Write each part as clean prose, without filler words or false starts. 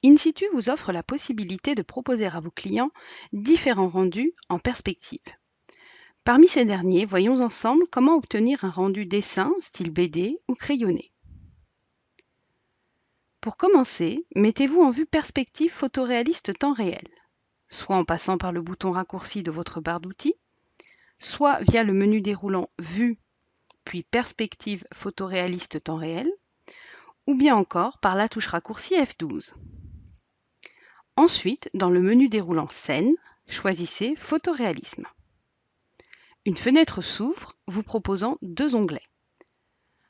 InSitu vous offre la possibilité de proposer à vos clients différents rendus en perspective. Parmi ces derniers, voyons ensemble comment obtenir un rendu dessin style BD ou crayonné. Pour commencer, mettez-vous en vue perspective photoréaliste temps réel, soit en passant par le bouton raccourci de votre barre d'outils, soit via le menu déroulant Vue, puis Perspective photoréaliste temps réel, ou bien encore par la touche raccourci F12. Ensuite, dans le menu déroulant Scène, choisissez Photoréalisme. Une fenêtre s'ouvre, vous proposant deux onglets.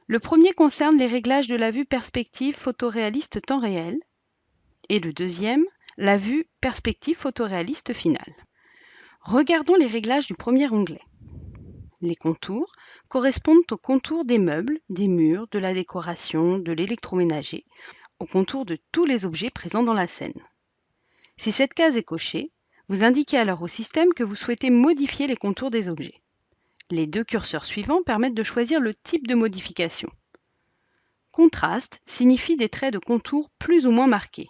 Le premier concerne les réglages de la vue perspective photoréaliste temps réel et le deuxième, la vue perspective photoréaliste finale. Regardons les réglages du premier onglet. Les contours correspondent aux contours des meubles, des murs, de la décoration, de l'électroménager, aux contours de tous les objets présents dans la scène. Si cette case est cochée, vous indiquez alors au système que vous souhaitez modifier les contours des objets. Les deux curseurs suivants permettent de choisir le type de modification. Contraste signifie des traits de contour plus ou moins marqués.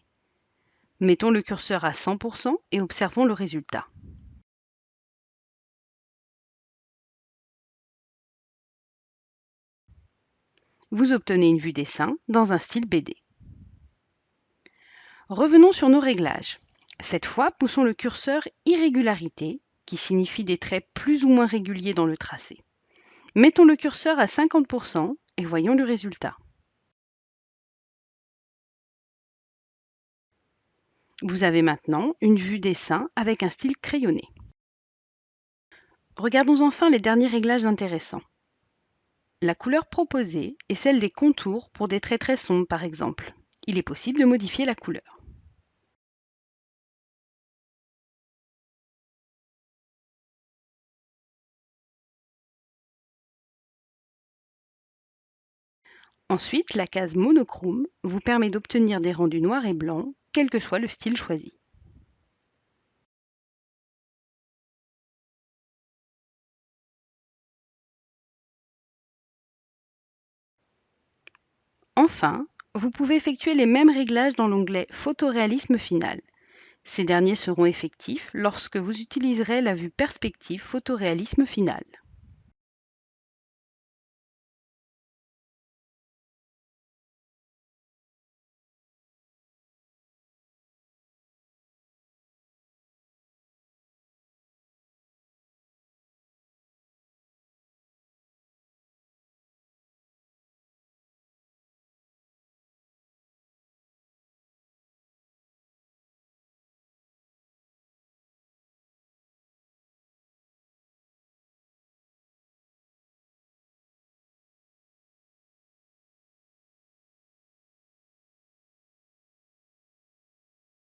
Mettons le curseur à 100% et observons le résultat. Vous obtenez une vue dessin dans un style BD. Revenons sur nos réglages. Cette fois, poussons le curseur Irrégularité, qui signifie des traits plus ou moins réguliers dans le tracé. Mettons le curseur à 50% et voyons le résultat. Vous avez maintenant une vue dessin avec un style crayonné. Regardons enfin les derniers réglages intéressants. La couleur proposée est celle des contours pour des traits très sombres par exemple. Il est possible de modifier la couleur. Ensuite, la case monochrome vous permet d'obtenir des rendus noirs et blancs, quel que soit le style choisi. Enfin, vous pouvez effectuer les mêmes réglages dans l'onglet Photoréalisme final. Ces derniers seront effectifs lorsque vous utiliserez la vue Perspective Photoréalisme final.